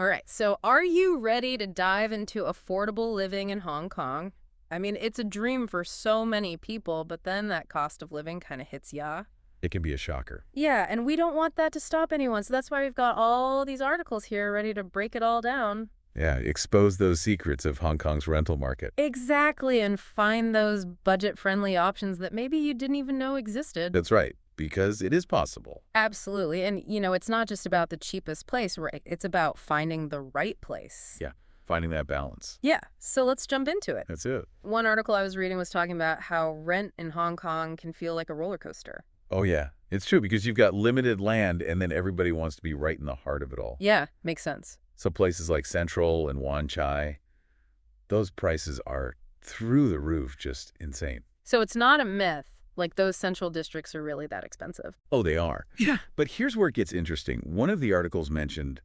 All right, so are you ready to dive into affordable living in Hong Kong? I mean, it's a dream for so many people, but then that cost of living kind of hits ya. It can be a shocker. Yeah, and we don't want that to stop anyone, so that's why we've got all these articles here ready to break it all down. Yeah, expose those secrets of Hong Kong's rental market. Exactly, and find those budget-friendly options that maybe you didn't even know existed. That's right, because it is possible. Absolutely, and it's not just about the cheapest place, right? It's about finding the right place. Yeah, finding that balance. Yeah, so let's jump into it. That's it. One article I was reading was talking about how rent in Hong Kong can feel like a roller coaster. Oh, yeah. It's true because you've got limited land and then everybody wants to be right in the heart of it all. Yeah, makes sense. So places like Central and Wan Chai, those prices are through the roof, just insane. So it's not a myth, like those central districts are really that expensive. Oh, they are. Yeah. But here's where it gets interesting. One of the articles mentioned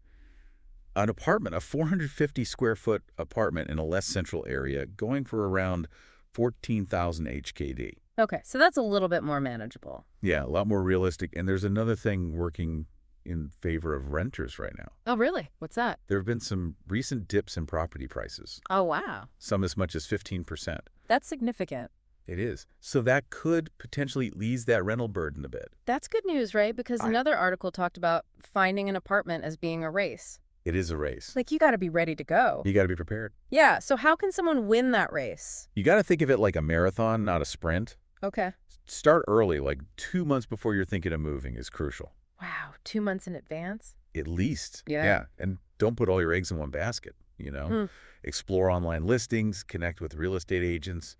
an apartment, a 450 square foot apartment in a less central area going for around 14,000 HKD. Okay, so that's a little bit more manageable. Yeah, a lot more realistic. And there's another thing working in favor of renters right now. Oh, really? What's that? There have been some recent dips in property prices, Oh, wow. some as much as 15%. That's significant. It is. So that could potentially ease that rental burden a bit. That's good news, right? Because I- another article talked about finding an apartment as being a race. It is a race. Like, you got to be ready to go. You got to be prepared. Yeah, so how can someone win that race? You got to think of it like a marathon, not a sprint. Okay. Start early, like 2 months before you're thinking of moving is crucial. Wow, 2 months in advance? At least. Yeah. And don't put all your eggs in one basket, you know? Hmm. Explore online listings, connect with real estate agents.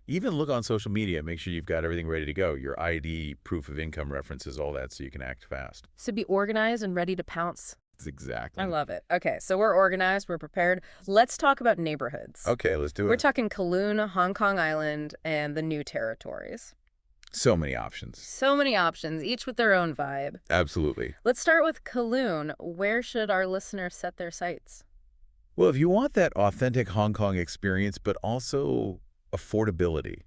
Even look on social media, make sure you've got everything ready to go. Your ID, proof of income references, all that, so you can act fast. So be organized and ready to pounce. That's exactly. I love it. Okay, so we're organized, we're prepared. Let's talk about neighborhoods. Okay, let's do We're it. talking Kowloon, Hong Kong Island, and the New Territories. So many options. So many options, each with their own vibe. Absolutely. Let's start with Kowloon. Where should our listeners set their sights? Well, if you want that authentic Hong Kong experience, but also affordability,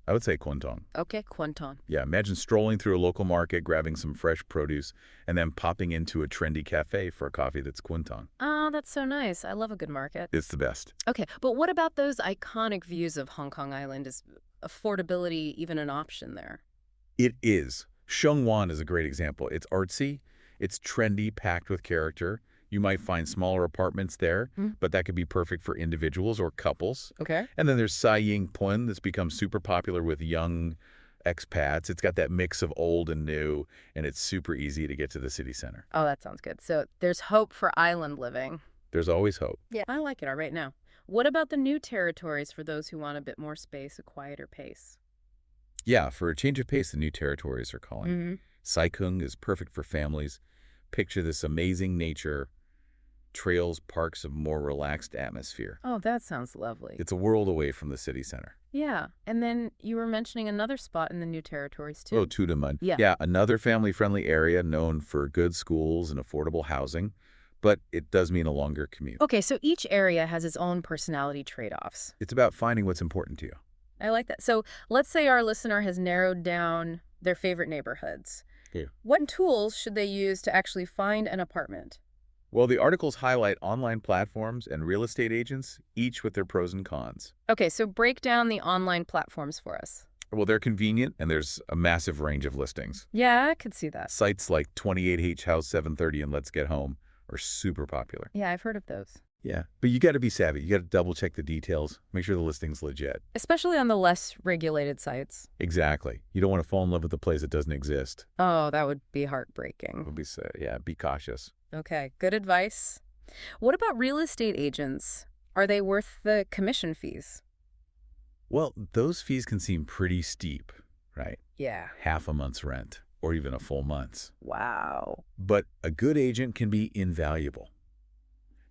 I would say Kwun Tong. Okay, Kwanton. Yeah, imagine strolling through a local market, grabbing some fresh produce, and then popping into a trendy cafe for a coffee that's Kwun Tong. Oh, that's so nice. I love a good market. It's the best. Okay, but what about those iconic views of Hong Kong Island? Is affordability even an option there? It is. Sheung Wan is a great example. It's artsy, it's trendy, packed with character. You might find smaller apartments there, Mm. but that could be perfect for individuals or couples. Okay. And then there's Sai Ying Pun that's become super popular with young expats. It's got that mix of old and new, and it's super easy to get to the city center. Oh, that sounds good. So there's hope for island living. There's always hope. Yeah, I like it all right now. What about the New Territories for those who want a bit more space, a quieter pace? Yeah, for a change of pace, the New Territories are calling. Mm-hmm. Sai Kung is perfect for families. Picture this amazing nature, trails, parks, a more relaxed atmosphere. Oh, that sounds lovely. It's a world away from the city center. Yeah, and then you were mentioning another spot in the New Territories, too. Oh, Tudamun. Yeah. Yeah, another family-friendly area known for good schools and affordable housing, but it does mean a longer commute. Okay, so each area has its own personality trade-offs. It's about finding what's important to you. I like that. So let's say our listener has narrowed down their favorite neighborhoods. Yeah. What tools should they use to actually find an apartment? Well, the articles highlight online platforms and real estate agents, each with their pros and cons. Okay, so break down the online platforms for us. Well, they're convenient, and there's a massive range of listings. Yeah, I could see that. Sites like 28H House 730 and Let's Get Home are super popular. Yeah, I've heard of those. Yeah, but you got to be savvy. You got to double check the details, make sure the listing's legit. Especially on the less regulated sites. Exactly. You don't want to fall in love with a place that doesn't exist. Oh, that would be heartbreaking. Be cautious. Okay, good advice. What about real estate agents? Are they worth the commission fees? Well, those fees can seem pretty steep, right? Yeah. Half a month's rent, or even a full month's. Wow. But a good agent can be invaluable.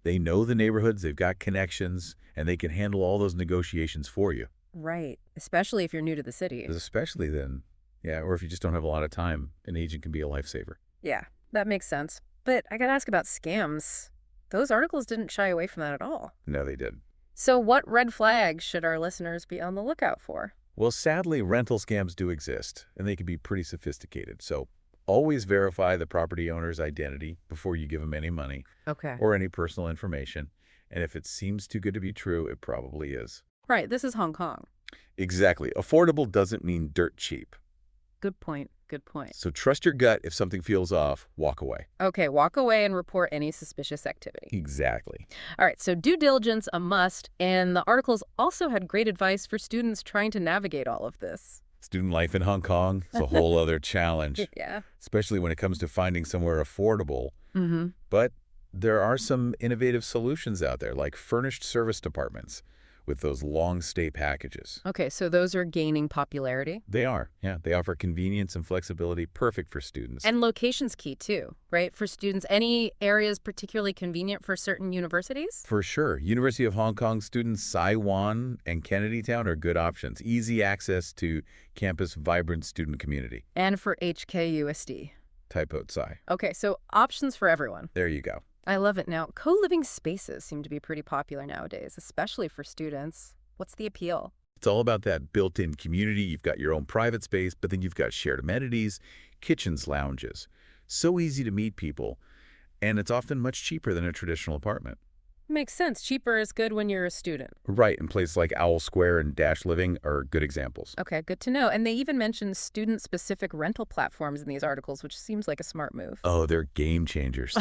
They know the neighborhoods, they've got connections, and they can handle all those negotiations for you. Right. Especially if you're new to the city. Especially then, yeah, or if you just don't have a lot of time, an agent can be a lifesaver. Yeah, that makes sense. But I gotta ask about scams. Those articles didn't shy away from that at all. No, they did. So what red flags should our listeners be on the lookout for? Well, sadly, rental scams do exist, and they can be pretty sophisticated. So Always verify the property owner's identity before you give them any money Okay. or any personal information. And if it seems too good to be true, it probably is. Right, this is Hong Kong. Exactly. Affordable doesn't mean dirt cheap. Good point. Good point. So trust your gut. If something feels off, walk away. Okay, walk away and report any suspicious activity. Exactly. All right, so due diligence, a must, and the articles also had great advice for students trying to navigate all of this. Student life in Hong Kong is a whole other challenge, Yeah. especially when it comes to finding somewhere affordable. Mm-hmm. But there are some innovative solutions out there, like furnished service departments with those long stay packages. Okay, so those are gaining popularity. They are. Yeah, they offer convenience and flexibility, perfect for students. And location's key too, right? For students, any areas particularly convenient for certain universities? For sure. University of Hong Kong students, Saiwan and Kennedy Town are good options. Easy access to campus, vibrant student community. And for HKUSD. Typoed Sai. Okay, so options for everyone. There you go. I love it now. Co-living spaces seem to be pretty popular nowadays, especially for students. What's the appeal? It's all about that built-in community. You've got your own private space, but then you've got shared amenities, kitchens, lounges. So easy to meet people, and it's often much cheaper than a traditional apartment. Makes sense. Cheaper is good when you're a student. Right, and places like Owl Square and Dash Living are good examples. Okay, good to know. And they even mentioned student-specific rental platforms in these articles, which seems like a smart move. Oh, they're game changers.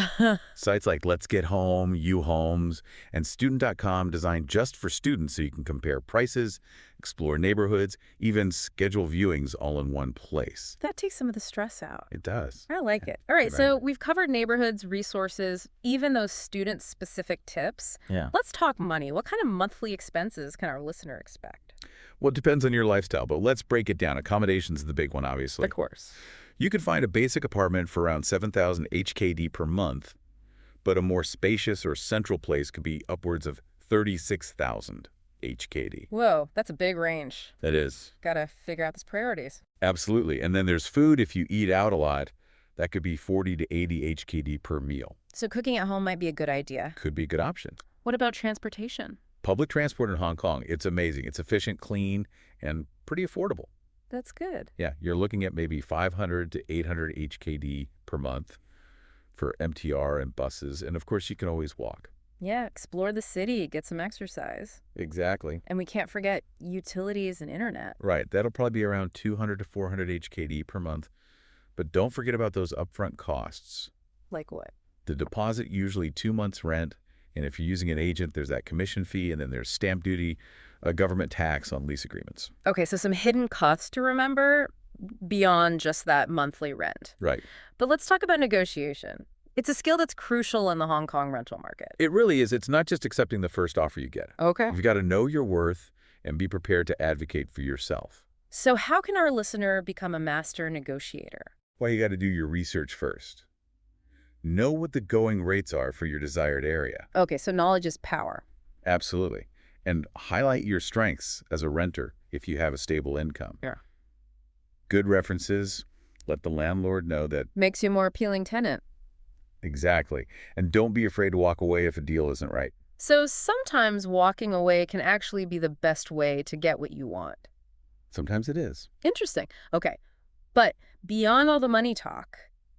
Sites like Let's Get Home, UHomes, and Student.com designed just for students so you can compare prices, explore neighborhoods, even schedule viewings all in one place. That takes some of the stress out. It does. I like it. All right, Right. so we've covered neighborhoods, resources, even those student-specific tips. Yeah. Let's talk money. What kind of monthly expenses can our listener expect? Well, it depends on your lifestyle, but let's break it down. Accommodations is the big one, obviously. Of course. You could find a basic apartment for around 7,000 HKD per month, but a more spacious or central place could be upwards of 36,000 HKD. Whoa, that's a big range. That is. Gotta figure out those priorities. Absolutely. And then there's food. If you eat out a lot, that could be 40 to 80 HKD per meal. So cooking at home might be a good idea. Could be a good option. What about transportation? Public transport in Hong Kong, it's amazing. It's efficient, clean, and pretty affordable. That's good. Yeah, you're looking at maybe 500 to 800 HKD per month for MTR and buses. And of course, you can always walk. Yeah, explore the city, get some exercise. Exactly. And we can't forget utilities and internet. Right. That'll probably be around 200 to 400 HKD per month. But don't forget about those upfront costs. Like what? The deposit, usually 2 months' rent. And if you're using an agent, there's that commission fee, and then there's stamp duty, a government tax on lease agreements. Okay, so some hidden costs to remember beyond just that monthly rent. Right. But let's talk about negotiation. It's a skill that's crucial in the Hong Kong rental market. It really is. It's not just accepting the first offer you get. Okay. You've got to know your worth and be prepared to advocate for yourself. So how can our listener become a master negotiator? Well, you got to do your research first. Know what the going rates are for your desired area. Okay, so knowledge is power. Absolutely. And highlight your strengths as a renter if you have a stable income. Yeah. Good references. Let the landlord know that. Makes you a more appealing tenant. Exactly. And don't be afraid to walk away if a deal isn't right. So sometimes walking away can actually be the best way to get what you want. Sometimes it is. Interesting. Okay. But beyond all the money talk,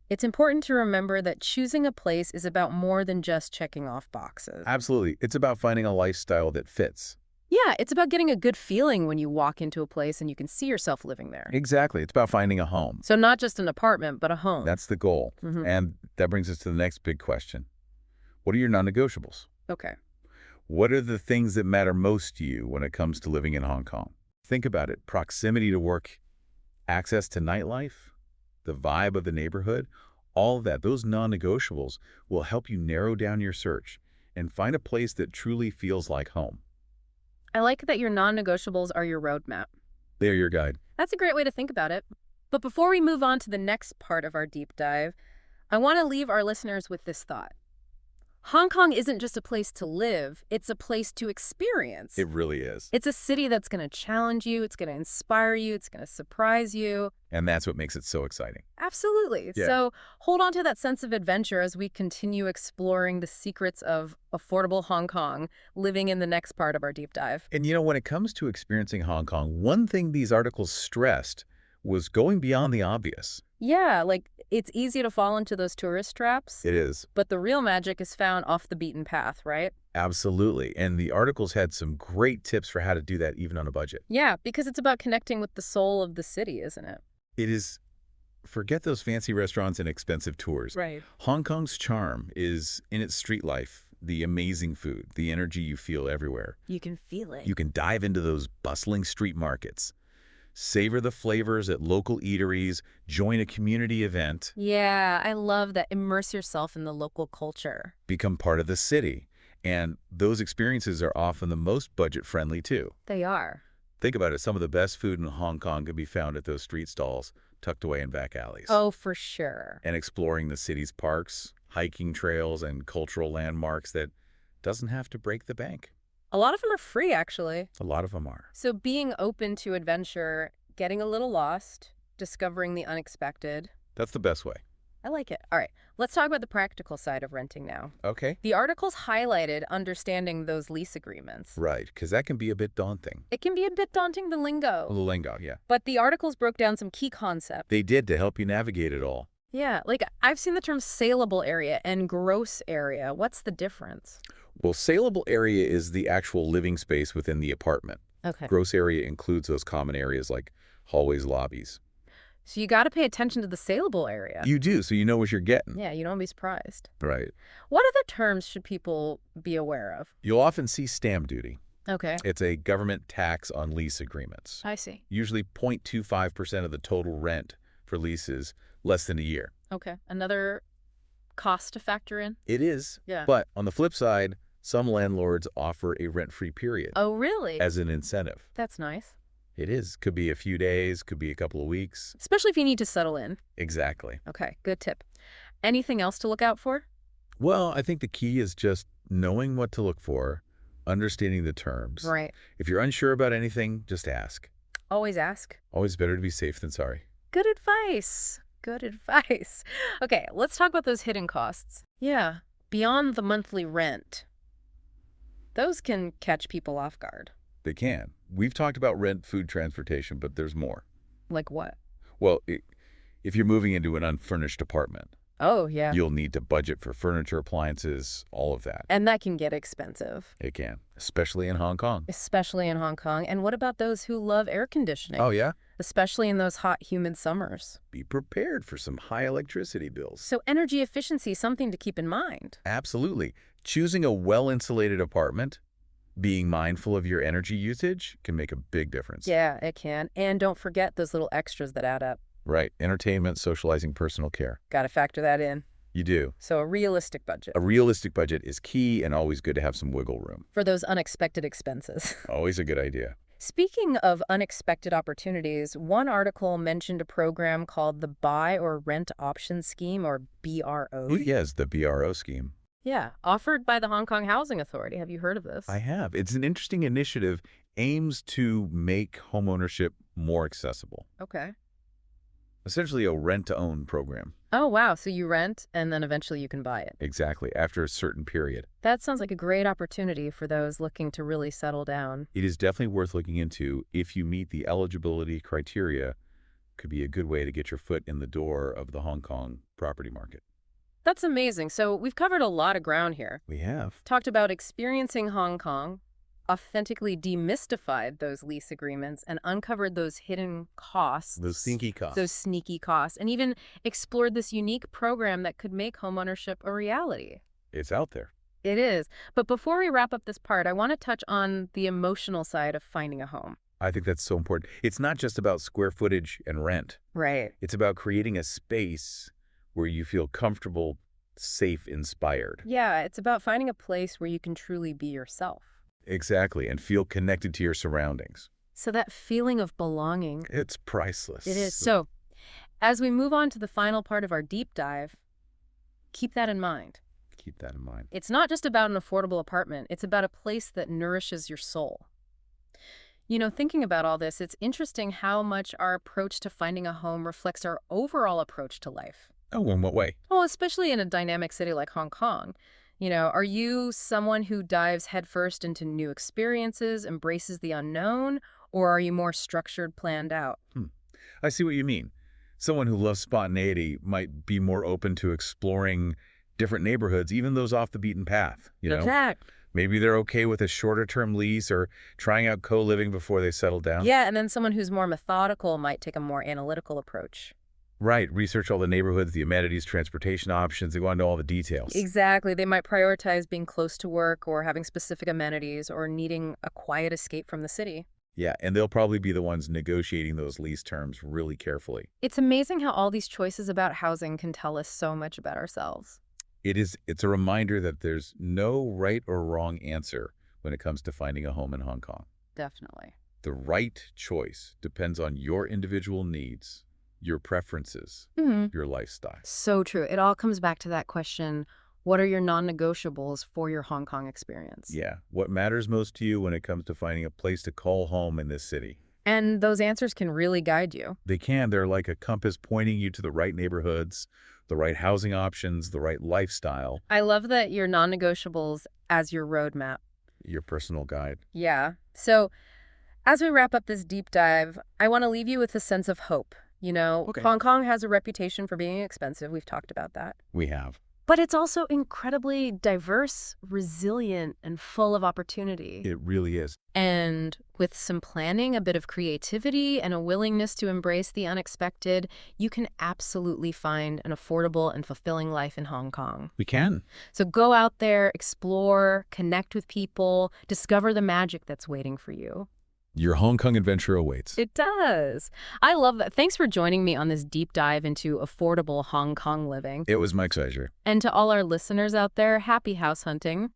it's important to remember that choosing a place is about more than just checking off boxes. Absolutely. It's about finding a lifestyle that fits. Yeah, it's about getting a good feeling when you walk into a place and you can see yourself living there. Exactly. It's about finding a home. So not just an apartment, but a home. That's the goal. Mhm. And that brings us to the next big question. What are your non-negotiables? Okay. What are the things that matter most to you when it comes to living in Hong Kong? Think about it. Proximity to work, access to nightlife, the vibe of the neighborhood, all of that, those non-negotiables will help you narrow down your search and find a place that truly feels like home. I like that your non-negotiables are your roadmap. They're your guide. That's a great way to think about it. But before we move on to the next part of our deep dive, I want to leave our listeners with this thought. Hong Kong isn't just a place to live, it's a place to experience. It really is. It's a city that's going to challenge you, it's going to inspire you, it's going to surprise you. And that's what makes it so exciting. Absolutely. Yeah. So hold on to that sense of adventure as we continue exploring the secrets of affordable Hong Kong, living in the next part of our deep dive. And you know, when it comes to experiencing Hong Kong, one thing these articles stressed was going beyond the obvious. Yeah, like it's easy to fall into those tourist traps, It is. but the real magic is found off the beaten path, right? Absolutely. And the articles had some great tips for how to do that even on a budget. Yeah, because it's about connecting with the soul of the city, isn't it? It is, forget those fancy restaurants and expensive tours. Right. Hong Kong's charm is in its street life, the amazing food, the energy you feel everywhere. You can feel it. You can dive into those bustling street markets, savor the flavors at local eateries, join a community event, Yeah, I love that. Immerse yourself in the local culture. become part of the city. And those experiences are often the most budget-friendly, too. They are. Think about it. Some of the best food in Hong Kong can be found at those street stalls tucked away in back alleys. Oh, for sure. And exploring the city's parks, hiking trails, and cultural landmarks that doesn't have to break the bank. A lot of them are free, actually. A lot of them are. So being open to adventure, getting a little lost, discovering the unexpected. That's the best way. I like it. All right, let's talk about the practical side of renting now. Okay. The articles highlighted understanding those lease agreements. Right, because that can be a bit daunting. It can be a bit daunting, the The lingo. lingo, yeah. But the articles broke down some key concepts. They did to help you navigate it all. Yeah, like I've seen the term saleable area and gross area. What's the difference? Well, saleable area is the actual living space within the apartment. Okay. Gross area includes those common areas like hallways, lobbies. So you got to pay attention to the saleable area. You do, so you know what you're getting. Yeah, you don't be surprised. Right. What other terms should people be aware of? You'll often see stamp duty. Okay. It's a government tax on lease agreements. I see. Usually 0.25% of the total rent for leases less than a year. Okay. Another cost to factor in? It is. Yeah. But on the flip side, some landlords offer a rent-free period Oh, really? as an incentive. That's nice. It is. Could be a few days, could be a couple of weeks. Especially if you need to settle in. Exactly. Okay, good tip. Anything else to look out for? Well, I think the key is just knowing what to look for, understanding the terms. Right. If you're unsure about anything, just ask. Always ask. Always better to be safe than sorry. Good advice. Good advice. Okay, let's talk about those hidden costs. Yeah, beyond the monthly rent. Those can catch people off guard. They can. We've talked about rent, food, transportation, but there's more. Like what? Well, if you're moving into an unfurnished apartment, Oh, yeah. you'll need to budget for furniture, appliances, all of that. And that can get expensive, It can, especially in Hong Kong. especially in Hong Kong. And what about those who love air conditioning? Oh, yeah? Especially in those hot, humid summers. Be prepared for some high electricity bills. So energy efficiency is something to keep in mind. Absolutely. Choosing a well-insulated apartment, being mindful of your energy usage can make a big difference. Yeah, it can. And don't forget those little extras that add up. Right. Entertainment, socializing, personal care. Got to factor that in. You do. So a realistic budget A realistic budget is key and always good to have some wiggle room. for those unexpected expenses. Always a good idea. Speaking of unexpected opportunities, one article mentioned a program called the Buy or Rent Option Scheme, or BRO. Yes, the BRO scheme. Yeah, offered by the Hong Kong Housing Authority. Have you heard of this? I have. It's an interesting initiative, aims to make homeownership more accessible. Okay. Essentially a rent-to-own program. Oh, wow. So you rent and then eventually you can buy it. Exactly, after a certain period. That sounds like a great opportunity for those looking to really settle down. It is definitely worth looking into. If you meet the eligibility criteria, could be a good way to get your foot in the door of the Hong Kong property market. That's amazing. So we've covered a lot of ground here. We have. Talked about experiencing Hong Kong, authentically demystified those lease agreements, and uncovered those hidden costs. Those sneaky costs. Those sneaky costs, and even explored this unique program that could make homeownership a reality. It's out there. It is. But before we wrap up this part, I want to touch on the emotional side of finding a home. I think that's so important. It's not just about square footage and rent. Right. It's about creating a space where you feel comfortable, safe, inspired. Yeah, it's about finding a place where you can truly be yourself. Exactly, and feel connected to your surroundings. So that feeling of belonging. It's priceless. It is. So, as we move on to the final part of our deep dive, keep that in mind. Keep that in mind. It's not just about an affordable apartment. It's about a place that nourishes your soul. You know, thinking about all this, it's interesting how much our approach to finding a home reflects our overall approach to life. Oh, in what way? Well, especially in a dynamic city like Hong Kong. You know, are you someone who dives headfirst into new experiences, embraces the unknown, or are you more structured, planned out? I see what you mean. Someone who loves spontaneity might be more open to exploring different neighborhoods, even those off the beaten path, you know? Exact. Maybe they're okay with a shorter-term lease or trying out co-living before they settle down. Yeah, and then someone who's more methodical might take a more analytical approach. Right, research all the neighborhoods, the amenities, transportation options, they want to know all the details. Exactly. They might prioritize being close to work or having specific amenities or needing a quiet escape from the city. Yeah, and they'll probably be the ones negotiating those lease terms really carefully. It's amazing how all these choices about housing can tell us so much about ourselves. It's a reminder that there's no right or wrong answer when it comes to finding a home in Hong Kong. Definitely. The right choice depends on your individual needs, your preferences, your lifestyle. So true. It all comes back to that question, what are your non-negotiables for your Hong Kong experience? Yeah, what matters most to you when it comes to finding a place to call home in this city? And those answers can really guide you. They can. They're like a compass pointing you to the right neighborhoods, the right housing options, the right lifestyle, I love that your non-negotiables as your roadmap. your personal guide. Yeah. So as we wrap up this deep dive, I want to leave you with a sense of hope. You know, Okay. Hong Kong has a reputation for being expensive. We've talked about that. We have. But it's also incredibly diverse, resilient, and full of opportunity. It really is. And with some planning, a bit of creativity, and a willingness to embrace the unexpected, you can absolutely find an affordable and fulfilling life in Hong Kong. We can. So go out there, explore, connect with people, discover the magic that's waiting for you. Your Hong Kong adventure awaits. It does. I love that. Thanks for joining me on this deep dive into affordable Hong Kong living. It was my pleasure. And to all our listeners out there, happy house hunting.